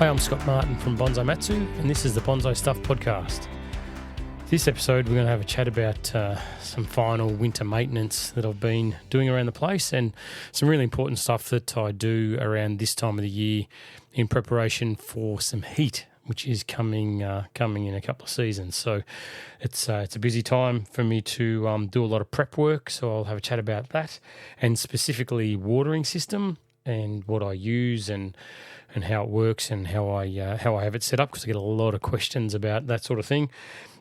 Hi, I'm Scott Martin from Bonsai Matsu, and this is the Bonsai Stuff podcast. This episode, we're going to have a chat about some final winter maintenance that I've been doing around the place and some really important stuff that I do around this time of the year in preparation for some heat, which is coming in a couple of seasons. So it's a busy time for me to do a lot of prep work, so I'll have a chat about that, and specifically watering system and what I use and how it works and how I have it set up, because I get a lot of questions about that sort of thing.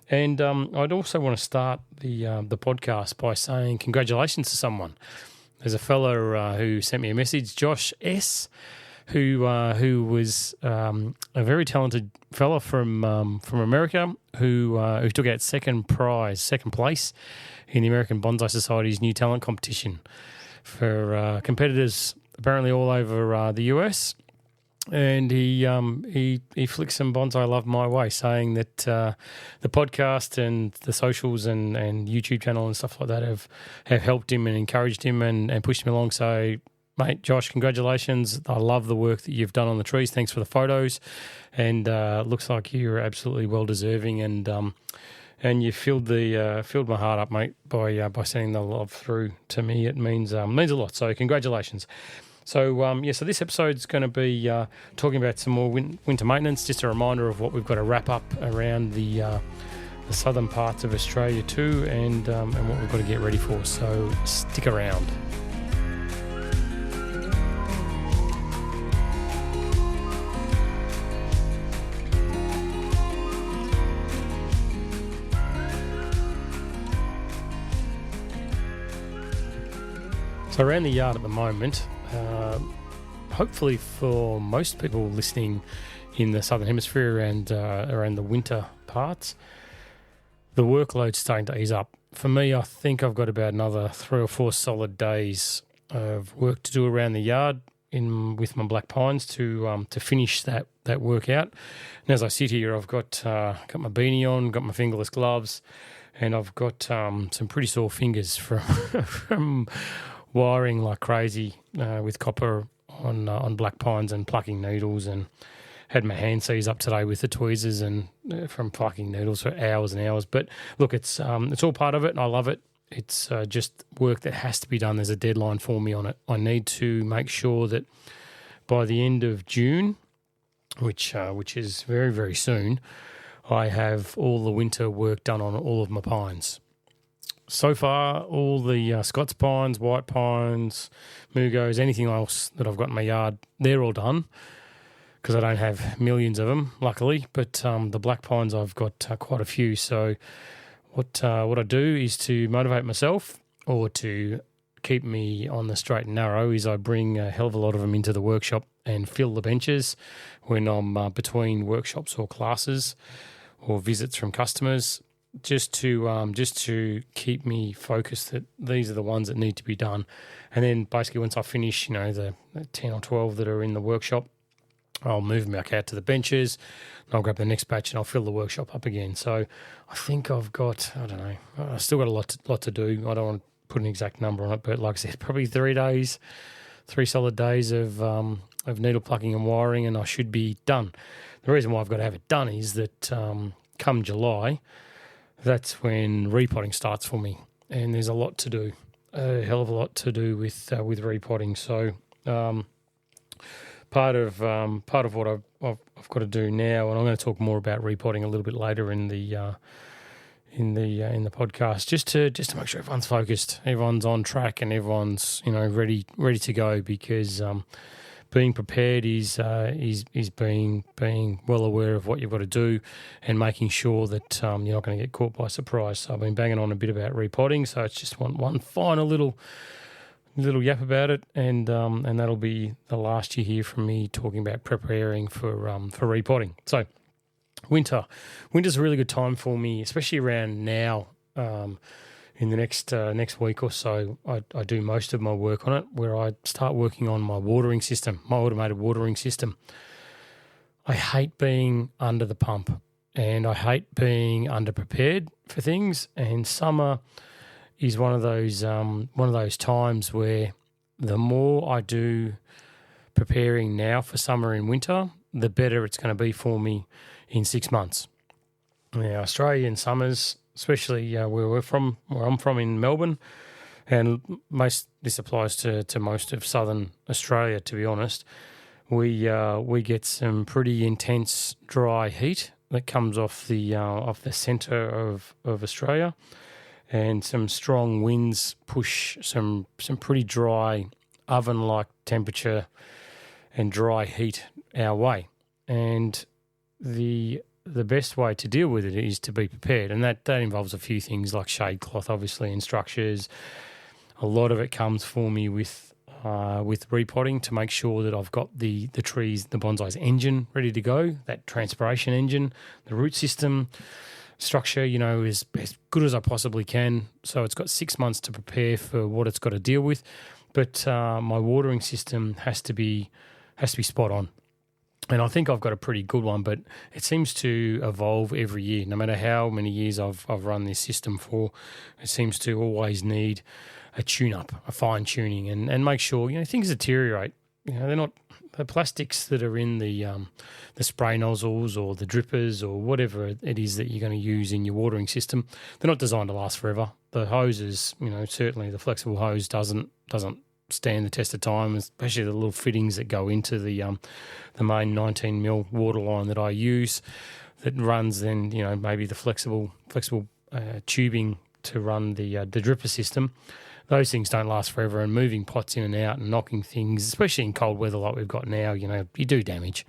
And I'd also want to start the podcast by saying congratulations to someone. There's a fella who sent me a message, Josh S., who was a very talented fella from America who took out second place in the American Bonsai Society's New Talent Competition for competitors apparently all over the US. And he flicked some Bonsai Love my way, saying that the podcast and the socials and YouTube channel and stuff like that have helped him and encouraged him and pushed him along. So, mate, Josh, congratulations. I love the work that you've done on the trees. Thanks for the photos. And looks like you're absolutely well-deserving, and you filled my heart up, mate, by sending the love through to me. It means a lot. So congratulations. So, so this episode's going to be talking about some more winter maintenance, just a reminder of what we've got to wrap up around the southern parts of Australia too, and what we've got to get ready for. So stick around. So around the yard at the moment, hopefully for most people listening in the Southern Hemisphere and around the winter parts, the workload's starting to ease up. For me, I think I've got about another 3 or 4 solid days of work to do around the yard with my black pines to finish that work out. And as I sit here, I've got my beanie on, got my fingerless gloves, and I've got some pretty sore fingers from wiring like crazy with copper on black pines and plucking needles, and had my hand seized up today with the tweezers and from plucking needles for hours and hours. But look, it's all part of it, and I love it. It's just work that has to be done. There's a deadline for me on it. I need to make sure that by the end of June, which is very, very soon, I have all the winter work done on all of my pines. So far, all the Scots pines, white pines, mugos, anything else that I've got in my yard, they're all done, because I don't have millions of them, luckily. But the black pines, I've got quite a few. So what I do is to motivate myself, or to keep me on the straight and narrow, is I bring a hell of a lot of them into the workshop and fill the benches when I'm between workshops or classes or visits from customers, just to keep me focused that these are the ones that need to be done. And then basically once I finish, the 10 or 12 that are in the workshop, I'll move them back out to the benches, and I'll grab the next batch and I'll fill the workshop up again. So I think I've got, I've still got a lot to do. I don't want to put an exact number on it, but like I said, probably 3 solid days of needle plucking and wiring, and I should be done. The reason why I've got to have it done is that come July, that's when repotting starts for me, and there's a lot to do, a hell of a lot to do with repotting. So part of what I've got to do now, and I'm going to talk more about repotting a little bit later in the podcast, just to make sure everyone's focused, everyone's on track, and everyone's ready to go, because being prepared is being well aware of what you've got to do and making sure that you're not going to get caught by surprise. So I've been banging on a bit about repotting, so it's just one final little yap about it, and that'll be the last you hear from me talking about preparing for repotting. So winter's a really good time for me, especially around now. In the next week or so, I do most of my work on it, where I start working on my watering system, my automated watering system. I hate being under the pump, and I hate being underprepared for things. And summer is one of those times where the more I do preparing now for summer and winter, the better it's going to be for me in 6 months. Now, Australian summers, especially where I'm from in Melbourne, and this applies to most of southern Australia, to be honest. We get some pretty intense dry heat that comes off the centre of Australia, and some strong winds push some pretty dry oven-like temperature and dry heat our way. And the best way to deal with it is to be prepared, and that involves a few things like shade cloth, obviously, and structures. A lot of it comes for me with repotting to make sure that I've got the trees, the bonsai's engine ready to go, that transpiration engine, the root system structure, is as good as I possibly can. So it's got 6 months to prepare for what it's got to deal with. But my watering system has to be spot on. And I think I've got a pretty good one, but it seems to evolve every year. No matter how many years I've run this system for, it seems to always need a tune-up, a fine-tuning, and make sure, things deteriorate. They're not the plastics that are in the spray nozzles or the drippers or whatever it is that you're going to use in your watering system. They're not designed to last forever. The hoses, certainly the flexible hose doesn't stand the test of time, especially the little fittings that go into the main 19mm water line that I use, that runs then maybe the flexible tubing to run the dripper system. Those things don't last forever, and moving pots in and out and knocking things, especially in cold weather like we've got now, you do damage.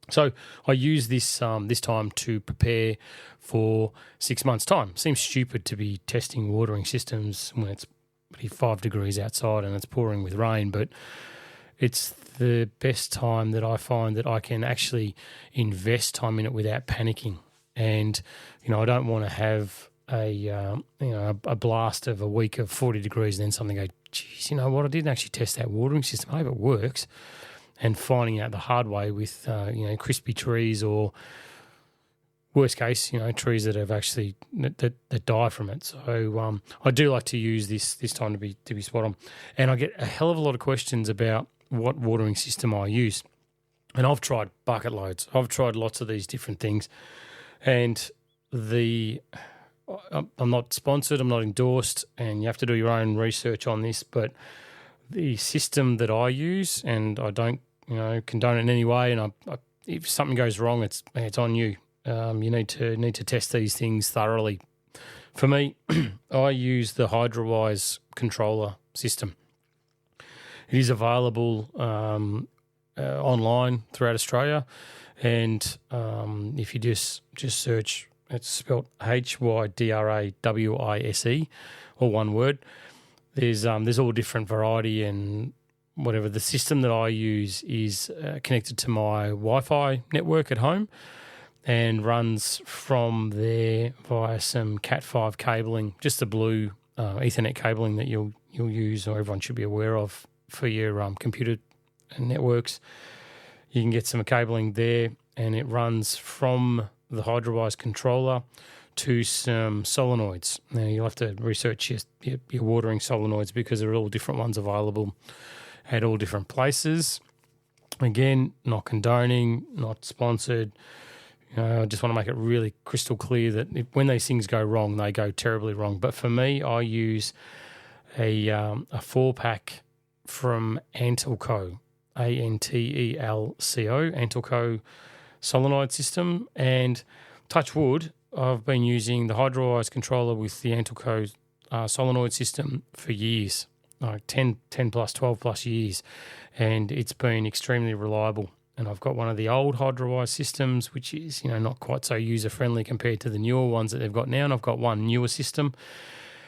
So I use this time to prepare for 6 months' time. Seems stupid to be testing watering systems when it's 5 degrees outside and it's pouring with rain, but it's the best time that I find that I can actually invest time in it without panicking. And I don't want to have a blast of a week of 40 degrees and then something go, geez, what, I didn't actually test that watering system. I hope it works. And finding out the hard way with crispy trees, or worst case, trees that have actually that die from it. So I do like to use this time to be spot on. And I get a hell of a lot of questions about what watering system I use. And I've tried bucket loads. I've tried lots of these different things. And I'm not sponsored, I'm not endorsed, and you have to do your own research on this, but the system that I use, and I don't condone it in any way, and if something goes wrong, it's on you. You need to test these things thoroughly. For me, I use the HydroWise controller system. It is available online throughout Australia, and if you just search, it's spelled HYDRAWISE, all one word. There's all different variety, and whatever. The system that I use is connected to my Wi-Fi network at home, and runs from there via some Cat5 cabling, just the blue Ethernet cabling that you'll use, or everyone should be aware of for your computer networks. You can get some cabling there, and it runs from the HydroWise controller to some solenoids. Now, you'll have to research your watering solenoids, because there are all different ones available at all different places. Again, not condoning, not sponsored. I just want to make it really crystal clear that when these things go wrong, they go terribly wrong. But for me, I use a 4-pack from Antelco, Antelco, Antelco solenoid system. And touch wood, I've been using the HydroWise controller with the Antelco solenoid system for years, like 10 plus, 12 plus years, and it's been extremely reliable. And I've got one of the old HydroWise systems, which is not quite so user-friendly compared to the newer ones that they've got now, and I've got one newer system.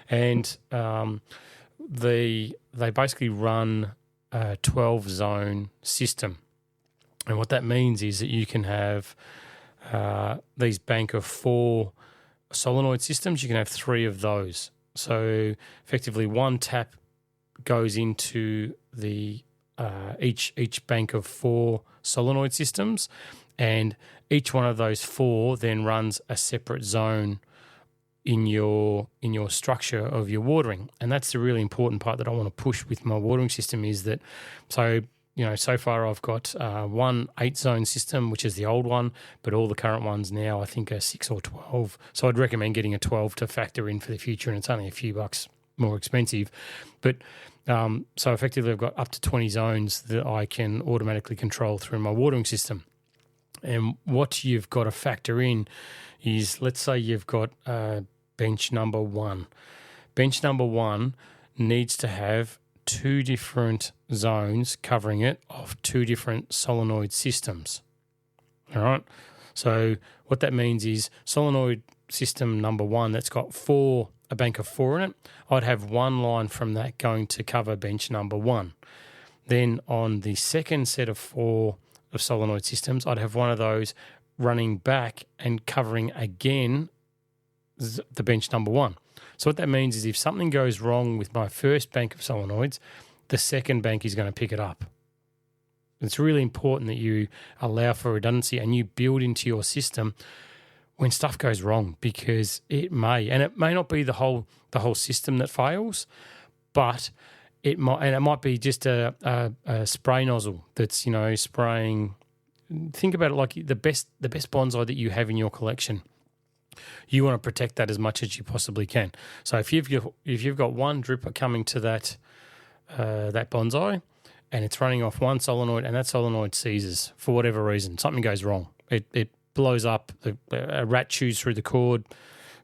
And they basically run a 12-zone system. And what that means is that you can have these bank of 4 solenoid systems. You can have 3 of those. So effectively, one tap goes into the each bank of 4 solenoid systems, and each one of those 4 then runs a separate zone in your structure of your watering. And that's the really important part that I want to push with my watering system, is that, so so far I've got one 8-zone system, which is the old one, but all the current ones now I think are 6 or 12. So I'd recommend getting a 12 to factor in for the future, and it's only a few bucks more expensive. But so effectively I've got up to 20 zones that I can automatically control through my watering system. And what you've got to factor in is, let's say you've got bench number 1. Bench number 1 needs to have 2 different zones covering it of 2 different solenoid systems. All right. So what that means is solenoid system number 1 that's got a bank of 4 in it, I'd have one line from that going to cover bench number 1. Then on the second set of 4 of solenoid systems, I'd have one of those running back and covering again the bench number 1. So what that means is if something goes wrong with my first bank of solenoids, the second bank is going to pick it up. It's really important that you allow for redundancy and you build into your system when stuff goes wrong, because it may not be the whole system that fails, but it might be just a spray nozzle that's spraying. Think about it like the best bonsai that you have in your collection. You want to protect that as much as you possibly can. So if you've got one dripper coming to that bonsai and it's running off one solenoid and that solenoid seizes for whatever reason, something goes wrong. It blows up, a rat chews through the cord,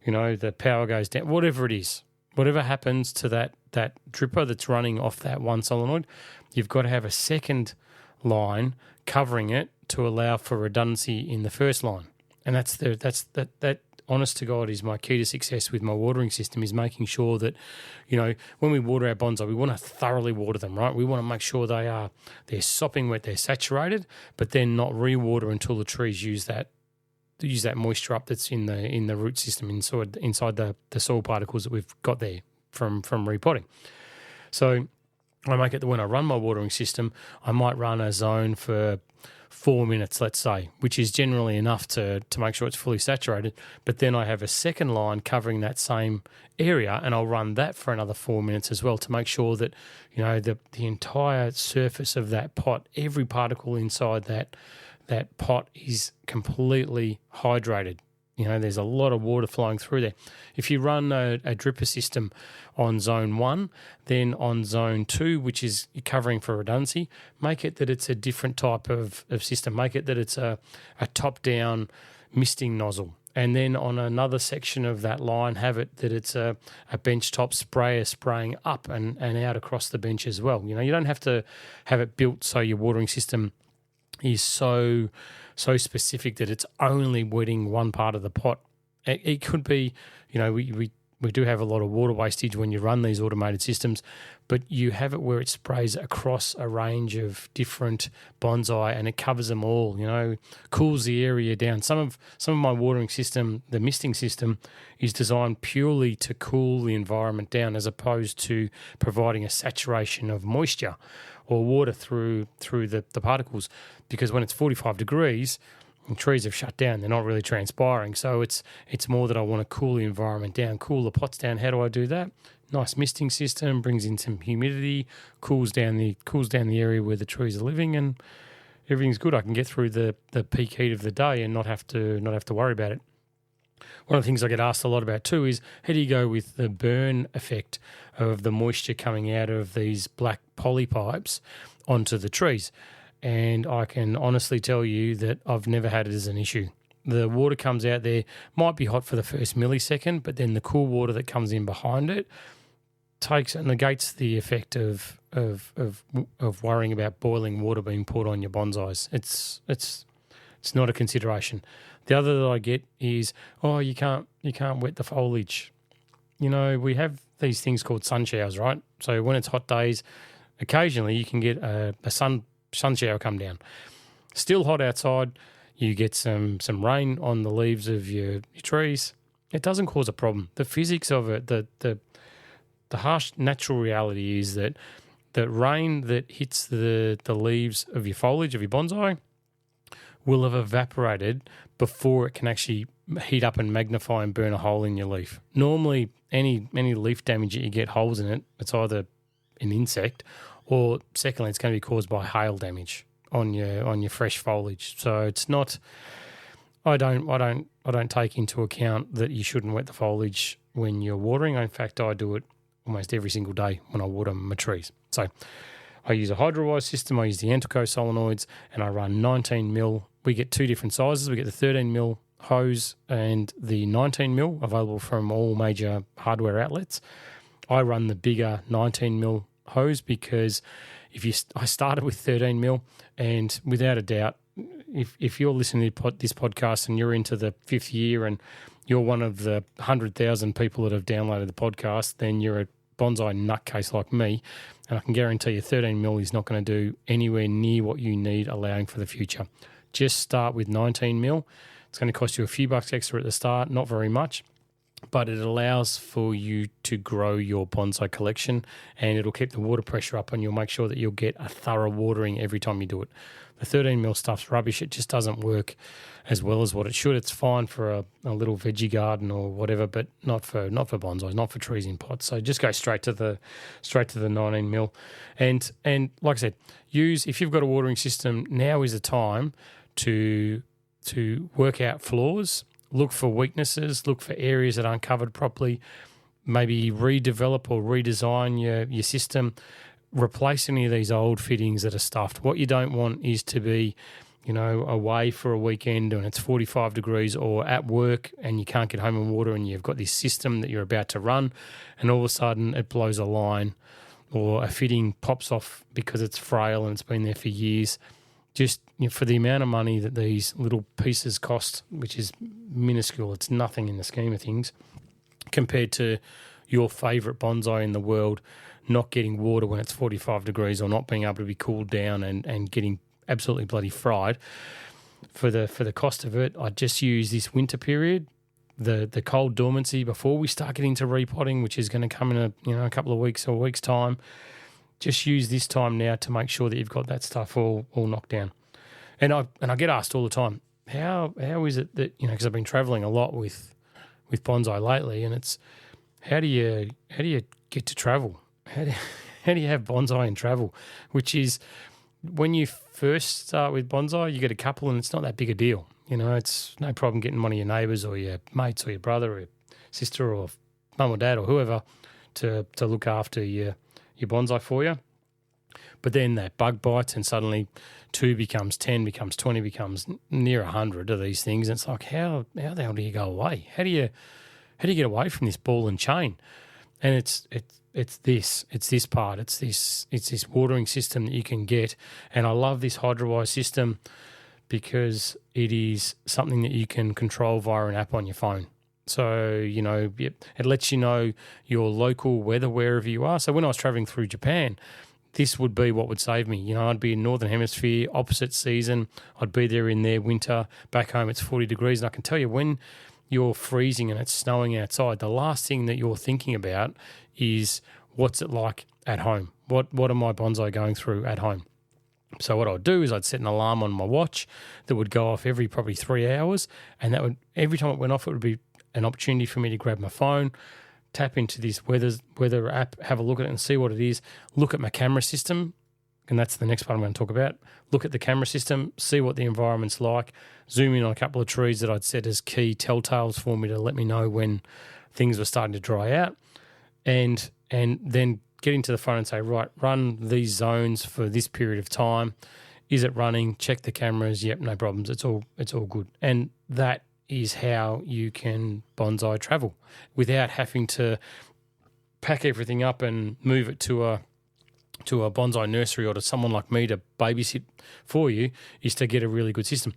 the power goes down, whatever it is. Whatever happens to that dripper that's running off that one solenoid, you've got to have a second line covering it to allow for redundancy in the first line. And that honest to God is my key to success with my watering system, is making sure that, when we water our bonsai, we want to thoroughly water them, right? We want to make sure they're sopping wet, they're saturated, but then not re-water until the trees use that moisture up that's in the root system inside the soil particles that we've got there from repotting. So I make it that when I run my watering system, I might run a zone for 4 minutes, let's say, which is generally enough to make sure it's fully saturated. But then I have a second line covering that same area, and I'll run that for another 4 minutes as well to make sure that, the entire surface of that pot, every particle inside that pot is completely hydrated. There's a lot of water flowing through there. If you run a dripper system on zone 1, then on zone 2, which is covering for redundancy, make it that it's a different type of system. Make it that it's a top-down misting nozzle. And then on another section of that line, have it that it's a benchtop sprayer spraying up and out across the bench as well. You don't have to have it built so your watering system is so specific that it's only wetting one part of the pot. It could be, we do have a lot of water wastage when you run these automated systems, but you have it where it sprays across a range of different bonsai and it covers them all, cools the area down. Some of my watering system, the misting system, is designed purely to cool the environment down as opposed to providing a saturation of moisture or water through the particles, because when it's 45 degrees, and trees have shut down, they're not really transpiring. So it's more that I want to cool the environment down, cool the pots down. How do I do that? Nice misting system, brings in some humidity, cools down the area where the trees are living, and everything's good. I can get through the peak heat of the day and not have to worry about it. One of the things I get asked a lot about too is, how do you go with the burn effect of the moisture coming out of these black poly pipes onto the trees? And I can honestly tell you that I've never had it as an issue. The water comes out there, might be hot for the first millisecond, but then the cool water that comes in behind it negates the effect of worrying about boiling water being poured on your bonsais. It's not a consideration. The other that I get is, you can't wet the foliage. We have these things called sun showers, right? So when it's hot days, occasionally you can get a sun shower come down. Still hot outside, you get some rain on the leaves of your trees. It doesn't cause a problem. The physics of it, the harsh natural reality is that the rain that hits the leaves of your foliage, of your bonsai, will have evaporated before it can actually heat up and magnify and burn a hole in your leaf. Normally, any leaf damage that you get holes in it, it's either an insect or secondly, it's going to be caused by hail damage on your fresh foliage. So it's not. I don't take into account that you shouldn't wet the foliage when you're watering. In fact, I do it almost every single day when I water my trees. So I use a hydro-wise system. I use the Antico solenoids, and I run 19 mil. We get two different sizes. We get the 13 mil hose and the 19 mil available from all major hardware outlets. I run the bigger 19 mil hose because I started with 13 mil, and without a doubt, if you're listening to this podcast and you're into the 5th year and you're one of the 100,000 people that have downloaded the podcast, then you're a bonsai nutcase like me, and I can guarantee you 13 mil is not going to do anywhere near what you need, allowing for the future. Just start with 19 mil. It's going to cost you a few bucks extra at the start, not very much, but it allows for you to grow your bonsai collection, and it'll keep the water pressure up, and you'll make sure that you'll get a thorough watering every time you do it. The 13 mil stuff's rubbish. It just doesn't work as well as what it should. It's fine for a little veggie garden or whatever, but not for bonsais, not for trees in pots. So just go straight to the 19 mil, and like I said, if you've got a watering system, now is the time to work out flaws, look for weaknesses, look for areas that aren't covered properly, maybe redevelop or redesign your system. Replace any of these old fittings that are stuffed. What you don't want is to be, away for a weekend and it's 45 degrees, or at work and you can't get home and water, and you've got this system that you're about to run, and all of a sudden it blows a line or a fitting pops off because it's frail and it's been there for years. Just for the amount of money that these little pieces cost, which is minuscule, it's nothing in the scheme of things, compared to your favourite bonsai in the world not getting water when it's 45 degrees, or not being able to be cooled down and getting absolutely bloody fried. For the cost of it, I just use this winter period, the cold dormancy before we start getting to repotting, which is going to come in a couple of weeks or a week's time. Just use this time now to make sure that you've got that stuff all knocked down. And I get asked all the time, how is it that, because I've been travelling a lot with bonsai lately, and it's how do you get to travel? How do you have bonsai and travel? Which is, when you first start with bonsai, you get a couple and it's not that big a deal. It's no problem getting one of your neighbours or your mates or your brother or your sister or mum or dad or whoever to look after your bonsai for you. But then that bug bites, and suddenly 2 becomes 10, becomes 20, becomes near 100 of these things. And it's like, how the hell do you go away? How do you get away from this ball and chain? And it's this part. It's this watering system that you can get. And I love this HydroWise system because it is something that you can control via an app on your phone. So, it lets you know your local weather wherever you are. So when I was traveling through Japan, this would be what would save me. I'd be in Northern Hemisphere, opposite season. I'd be there in their winter. Back home, it's 40 degrees. And I can tell you, when you're freezing and it's snowing outside, the last thing that you're thinking about is, what's it like at home? What are my bonsai going through at home? So what I'd do is I'd set an alarm on my watch that would go off every probably 3 hours, and that would, every time it went off, it would be an opportunity for me to grab my phone, tap into this weather app, have a look at it and see what it is, look at my camera system, and that's the next part I'm going to talk about. Look at the camera system, see what the environment's like, zoom in on a couple of trees that I'd set as key telltales for me to let me know when things were starting to dry out, and then get into the phone and say, right, run these zones for this period of time. Is it running? Check the cameras. Yep, no problems. It's all good. And that is how you can bonsai travel without having to pack everything up and move it to a bonsai nursery or to someone like me to babysit for you, is to get a really good system.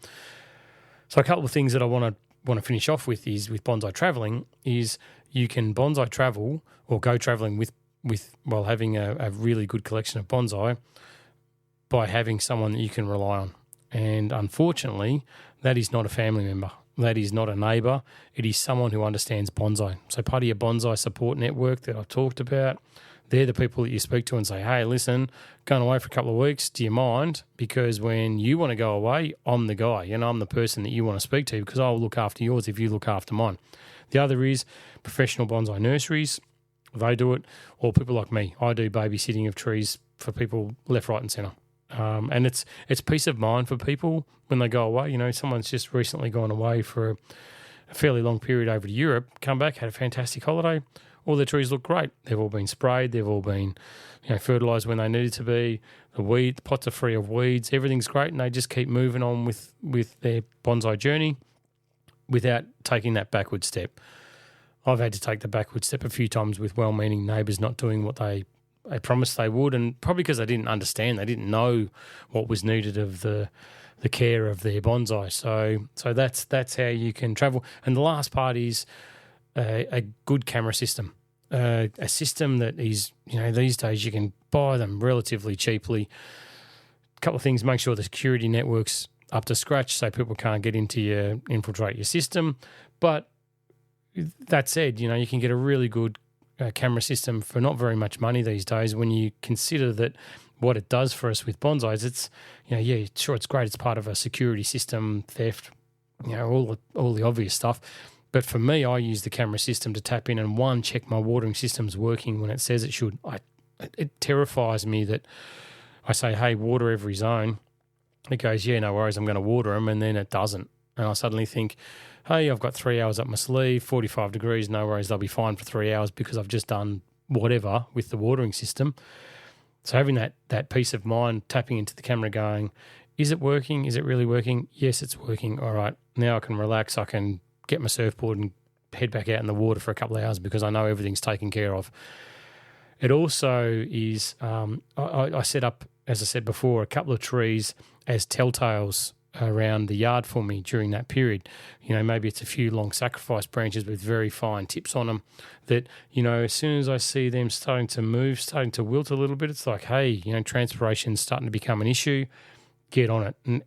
So a couple of things that I want to finish off with is, with bonsai traveling, is you can bonsai travel or go traveling with while having a really good collection of bonsai by having someone that you can rely on. And unfortunately, that is not a family member. That is not a neighbour. It is someone who understands bonsai. So part of your bonsai support network that I've talked about, they're the people that you speak to and say, hey, listen, going away for a couple of weeks, do you mind? Because when you want to go away, I'm the guy. I'm the person that you want to speak to, because I'll look after yours if you look after mine. The other is professional bonsai nurseries. They do it, or people like me. I do babysitting of trees for people left, right, and centre. And it's peace of mind for people when they go away. You know, someone's just recently gone away for a fairly long period over to Europe, come back, had a fantastic holiday. All their trees look great. They've all been sprayed. They've all been, fertilised when they needed to be. The pots are free of weeds. Everything's great, and they just keep moving on with their bonsai journey without taking that backward step. I've had to take the backward step a few times with well-meaning neighbours not doing what they promised they would, and probably because they didn't understand, they didn't know what was needed of the care of their bonsai. So that's how you can travel. And the last part is a good camera system, a system that is, these days you can buy them relatively cheaply. A couple of things: make sure the security network's up to scratch so people can't get infiltrate your system. But that said, you can get a really good camera system for not very much money these days when you consider that what it does for us with bonsais. It's, sure, it's great. It's part of a security system, theft, all the obvious stuff. But for me, I use the camera system to tap in and, check my watering system's working when it says it should. It terrifies me that I say, hey, water every zone. It goes, yeah, no worries, I'm going to water them, and then it doesn't. And I suddenly think, hey, I've got 3 hours up my sleeve, 45 degrees, no worries, they'll be fine for 3 hours because I've just done whatever with the watering system. So having that peace of mind, tapping into the camera going, is it working? Is it really working? Yes, it's working. All right, now I can relax. I can get my surfboard and head back out in the water for a couple of hours because I know everything's taken care of. It also is, I set up, as I said before, a couple of trees as telltales around the yard for me during that period. Maybe it's a few long sacrifice branches with very fine tips on them that, as soon as I see them starting to move, starting to wilt a little bit, it's like, hey, transpiration's starting to become an issue, get on it. And,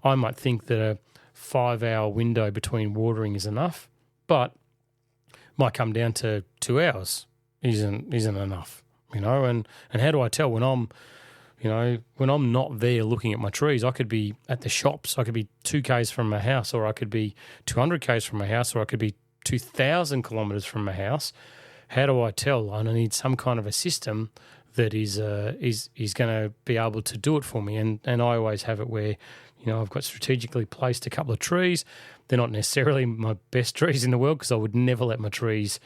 I might think that a 5-hour window between watering is enough, but might come down to 2 hours isn't enough, and how do I tell when I'm not there looking at my trees? I could be at the shops. I could be 2 k's from my house, or I could be 200 k's from my house, or I could be 2,000 kilometres from my house. How do I tell? I need some kind of a system that is going to be able to do it for me. And I always have it where, I've got strategically placed a couple of trees. They're not necessarily my best trees in the world because I would never let my trees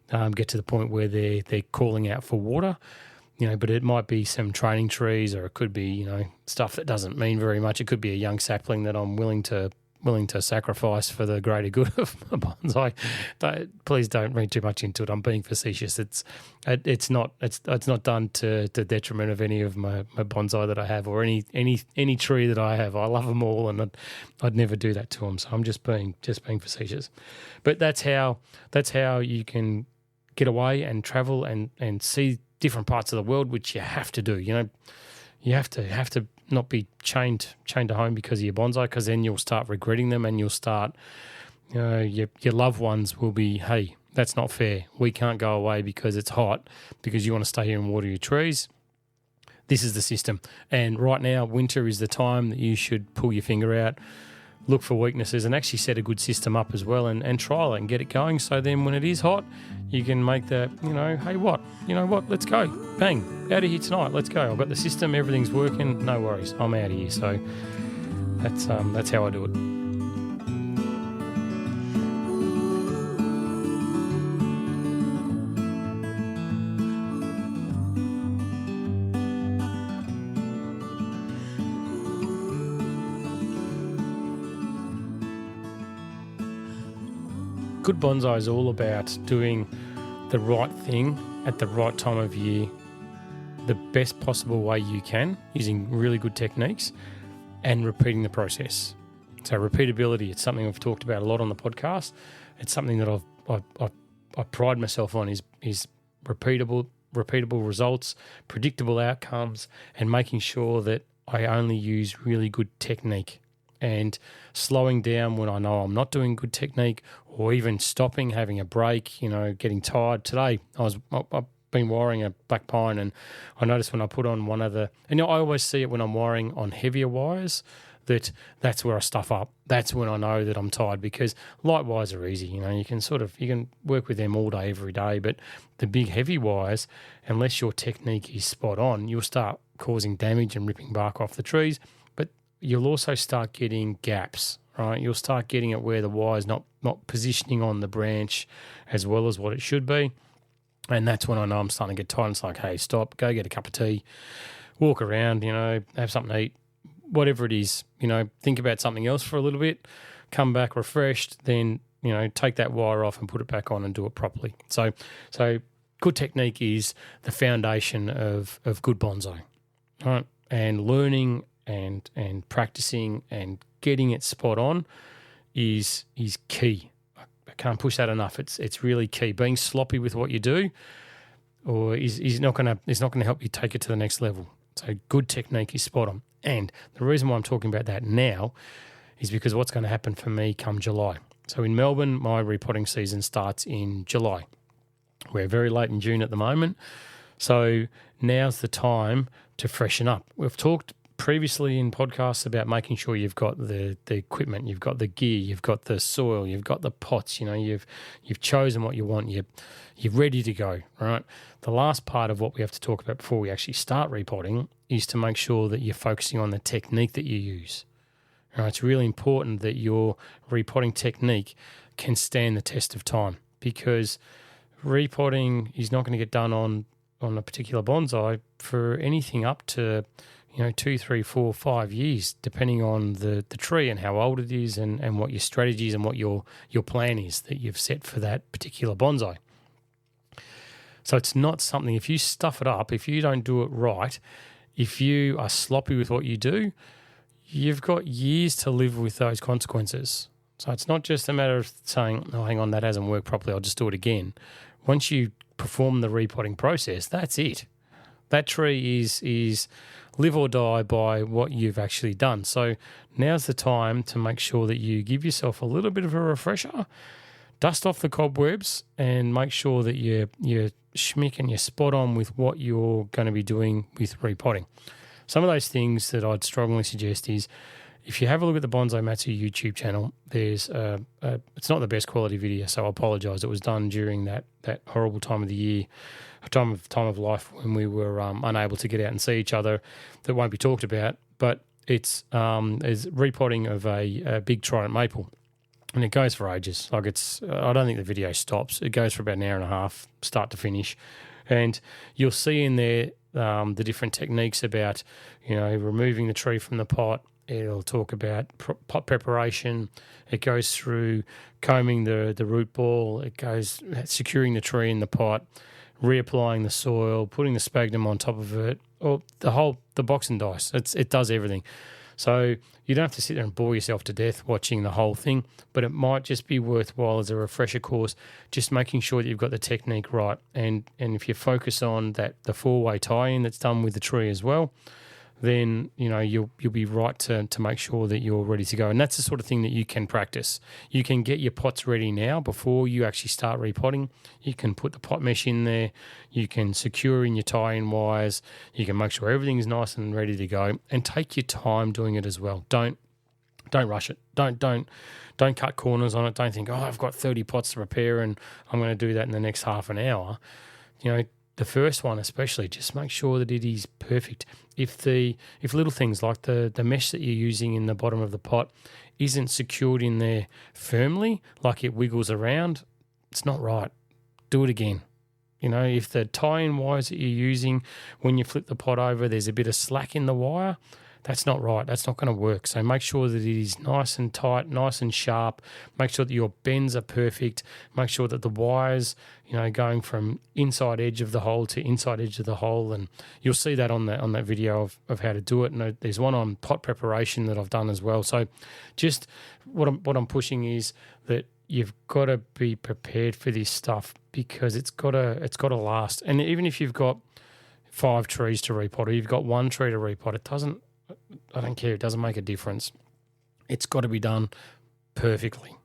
get to the point where they're calling out for water. But it might be some training trees, or it could be, stuff that doesn't mean very much. It could be a young sapling that I'm willing to sacrifice for the greater good of my bonsai. Please don't read too much into it. I'm being facetious. It's not done to the detriment of any of my bonsai that I have, or any tree that I have. I love them all, and I'd never do that to them. So I'm just being facetious. But that's how you can get away and travel and see different parts of the world, which you have to do. You have to not be chained to home because of your bonsai, because then you'll start regretting them, and you'll start, your loved ones will be, hey, that's not fair. We can't go away because it's hot, because you want to stay here and water your trees. This is the system. And right now, winter is the time that you should pull your finger out, look for weaknesses, and actually set a good system up as well, and trial it and get it going. So then when it is hot, you can make that, hey, let's go. Bang, out of here tonight, let's go. I've got the system, everything's working, no worries, I'm out of here. So that's how I do it. Good bonsai is all about doing the right thing at the right time of year, the best possible way you can, using really good techniques, and repeating the process. So repeatability, it's something I've talked about a lot on the podcast. It's something that I pride myself on is repeatable results, predictable outcomes, and making sure that I only use really good technique, and slowing down when I know I'm not doing good technique, or even stopping, having a break, getting tired. Today, I've been wiring a black pine, and I noticed when I put on one of the, and I always see it when I'm wiring on heavier wires, that's where I stuff up. That's when I know that I'm tired, because light wires are easy. You can work with them all day, every day, but the big heavy wires, unless your technique is spot on, you'll start causing damage and ripping bark off the trees, but you'll also start getting gaps, right? You'll start getting it where the wire's not positioning on the branch as well as what it should be. And that's when I know I'm starting to get tired. It's like, hey, stop, go get a cup of tea, walk around, have something to eat, whatever it is, think about something else for a little bit, come back refreshed, then, take that wire off and put it back on and do it properly. So good technique is the foundation of good bonsai, right? And learning and practicing and getting it spot on is key. I can't push that enough. It's really key. Being sloppy with what you do, or is not going to help you take it to the next level. So good technique is spot on. And the reason why I'm talking about that now is because what's going to happen for me come July. So in Melbourne, my repotting season starts in July. We're very late in June at the moment. So now's the time to freshen up. We've talked previously in podcasts about making sure you've got the equipment, you've got the gear, you've got the soil, you've got the pots, you've chosen what you want, you're ready to go, right? The last part of what we have to talk about before we actually start repotting is to make sure that you're focusing on the technique that you use. Right? It's really important that your repotting technique can stand the test of time, because repotting is not going to get done on a particular bonsai for anything up to 2, 3, 4, 5 years, depending on the tree and how old it is and what your strategies and what your plan is that you've set for that particular bonsai. So it's not something, if you stuff it up, if you don't do it right, if you are sloppy with what you do, you've got years to live with those consequences. So it's not just a matter of saying, oh, hang on, that hasn't worked properly, I'll just do it again. Once you perform the repotting process, that's it. That tree is live or die by what you've actually done. So now's the time to make sure that you give yourself a little bit of a refresher, dust off the cobwebs, and make sure that you're schmick and you're spot on with what you're going to be doing with repotting. Some of those things that I'd strongly suggest is, if you have a look at the Bonsai Matsu YouTube channel, there's it's not the best quality video, so I apologise. It was done during that horrible time of the year, time of life when we were unable to get out and see each other. That won't be talked about, but it's repotting of a big trident maple, and it goes for ages. I don't think the video stops. It goes for about an hour and a half, start to finish, and you'll see in there the different techniques about removing the tree from the pot. It'll talk about pot preparation. It goes through combing the root ball. It goes securing the tree in the pot, reapplying the soil, putting the sphagnum on top of it, or the box and dice. It does everything. So you don't have to sit there and bore yourself to death watching the whole thing, but it might just be worthwhile as a refresher course, just making sure that you've got the technique right. And if you focus on the 4-way tie-in that's done with the tree as well, then you'll be right to make sure that you're ready to go. And that's the sort of thing that you can practice. You can get your pots ready now before you actually start repotting. You can put the pot mesh in there. You can secure in your tie-in wires. You can make sure everything's nice and ready to go. And take your time doing it as well. Don't rush it. Don't cut corners on it. Don't think, I've got 30 pots to prepare and I'm going to do that in the next half an hour. The first one especially, just make sure that it is perfect. If little things like the mesh that you're using in the bottom of the pot isn't secured in there firmly, like it wiggles around, it's not right. Do it again. If the tie-in wires that you're using, when you flip the pot over, there's a bit of slack in the wire, that's not right. That's not going to work. So make sure that it is nice and tight, nice and sharp. Make sure that your bends are perfect. Make sure that the wires, going from inside edge of the hole to inside edge of the hole, and you'll see that on that video of how to do it. And there's one on pot preparation that I've done as well. So just what I'm pushing is that you've got to be prepared for this stuff, because it's got to last. And even if you've got 5 trees to repot, or you've got 1 tree to repot, I don't care. It doesn't make a difference. It's got to be done perfectly.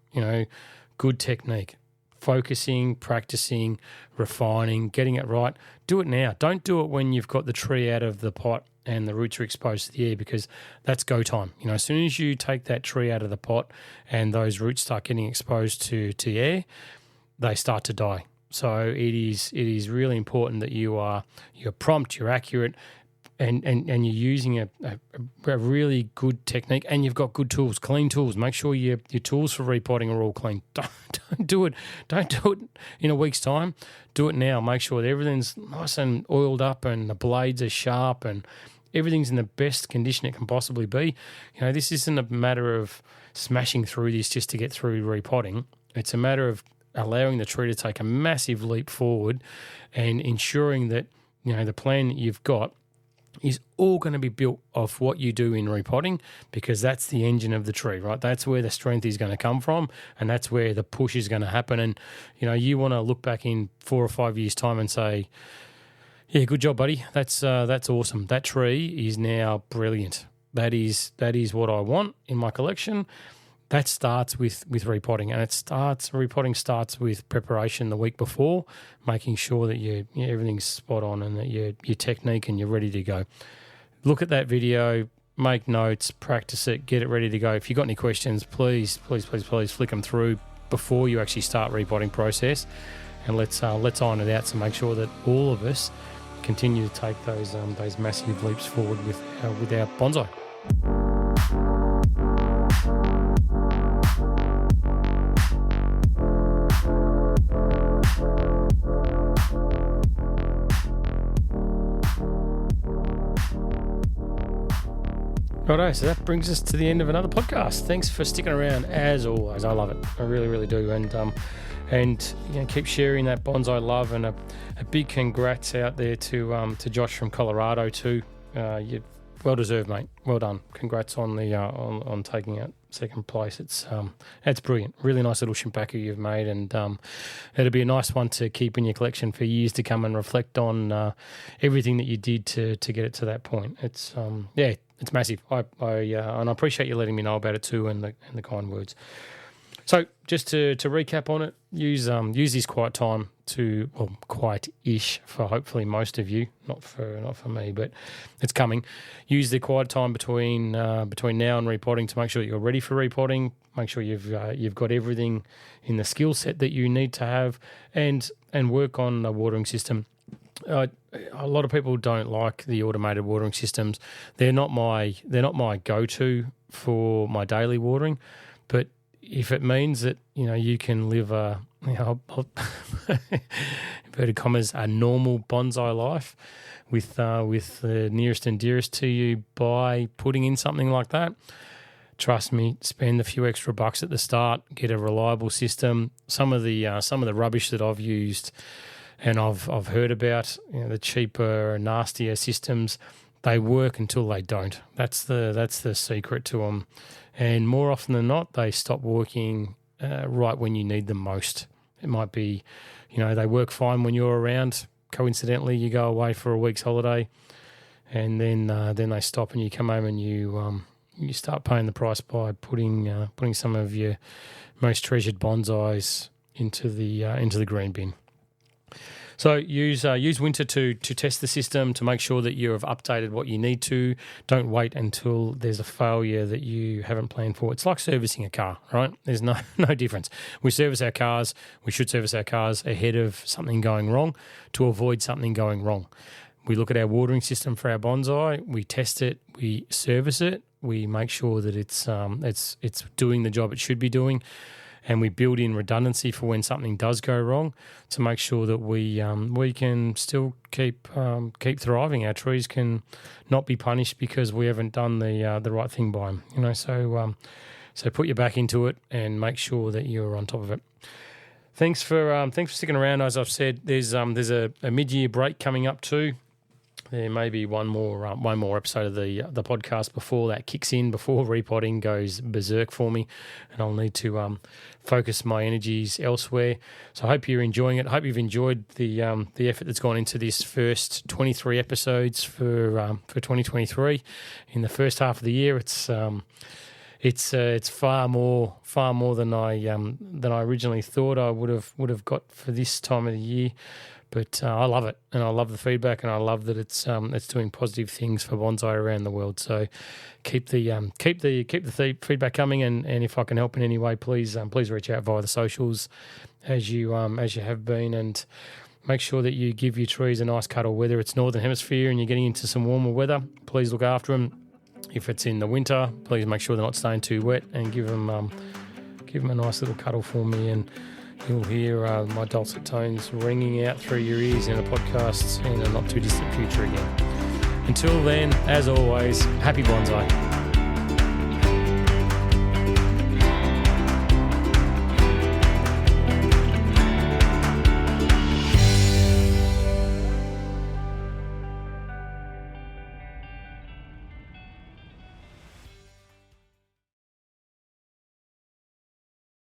Good technique, focusing, practicing, refining, getting it right. Do it now. Don't do it when you've got the tree out of the pot and the roots are exposed to the air, because that's go time. As soon as you take that tree out of the pot and those roots start getting exposed to air, they start to die. So it is really important that you're prompt, you're accurate. and you're using a really good technique, and you've got good tools, clean tools. Make sure your tools for repotting are all clean. Don't do it in a week's time. Do it now. Make sure that everything's nice and oiled up, and the blades are sharp, and everything's in the best condition it can possibly be. This isn't a matter of smashing through this just to get through repotting. It's a matter of allowing the tree to take a massive leap forward and ensuring that the plan that you've got is all going to be built off what you do in repotting, because that's the engine of the tree, right? That's where the strength is going to come from, and that's where the push is going to happen. And, you want to look back in 4 or 5 years' time and say, yeah, good job, buddy. That's awesome. That tree is now brilliant. That is what I want in my collection. That starts with repotting, and repotting starts with preparation the week before, making sure that everything's spot on and that your technique and you're ready to go. Look at that video, make notes, practice it, get it ready to go. If you've got any questions, please flick them through before you actually start repotting process, and let's iron it out to make sure that all of us continue to take those massive leaps forward with our bonsai. Righto, so that brings us to the end of another podcast. Thanks for sticking around as always. I love it. I really, really do. And keep sharing that Bonsai love, and a big congrats out there to Josh from Colorado too. You well deserved, mate. Well done. Congrats on the on taking out second place. It's brilliant. Really nice little shimpaku you've made, and it'll be a nice one to keep in your collection for years to come and reflect on everything that you did to get it to that point. It's it's massive. I appreciate you letting me know about it too, and the kind words. So just to recap on it, use this quiet time quiet-ish for hopefully most of you, not for me, but it's coming. Use the quiet time between now and repotting to make sure that you're ready for repotting. Make sure you've got everything in the skill set that you need to have, and work on a watering system. A lot of people don't like the automated watering systems. They're not my go-to for my daily watering, but if it means that you can live inverted commas, a normal bonsai life with the nearest and dearest to you by putting in something like that, trust me, spend a few extra bucks at the start, get a reliable system. Some of the rubbish that I've used and I've heard about, the cheaper, nastier systems, they work until they don't. That's the secret to them. And more often than not, they stop working right when you need them most. It might be, they work fine when you're around. Coincidentally, you go away for a week's holiday, and then they stop, and you come home and you start paying the price by putting some of your most treasured bonsais into the green bin. So use winter to test the system, to make sure that you have updated what you need to. Don't wait until there's a failure that you haven't planned for. It's like servicing a car, right? There's no difference. We should service our cars ahead of something going wrong to avoid something going wrong. We look at our watering system for our bonsai, we test it, we service it, we make sure that it's doing the job it should be doing. And we build in redundancy for when something does go wrong to make sure that we can still keep thriving. Our trees can not be punished because we haven't done the right thing by them. So put your back into it and make sure that you're on top of it. Thanks for sticking around. As I've said, there's a mid-year break coming up too. There may be one more episode of the podcast before that kicks in, before repotting goes berserk for me, and I'll need to focus my energies elsewhere. So I hope you're enjoying it. I hope you've enjoyed the effort that's gone into this first 23 episodes for 2023. In the first half of the year, it's far more than I originally thought I would have got for this time of the year. But I love it, and I love the feedback, and I love that it's doing positive things for bonsai around the world. So keep the feedback coming, and if I can help in any way, please reach out via the socials as you have been. And Make sure that you give your trees a nice cuddle, whether it's Northern Hemisphere and you're getting into some warmer weather. Please look after them. If it's in the winter, please make sure they're not staying too wet and give them a nice little cuddle for me. And you'll hear my dulcet tones ringing out through your ears in the podcasts in a not too distant future again. Until then, as always, happy bonsai.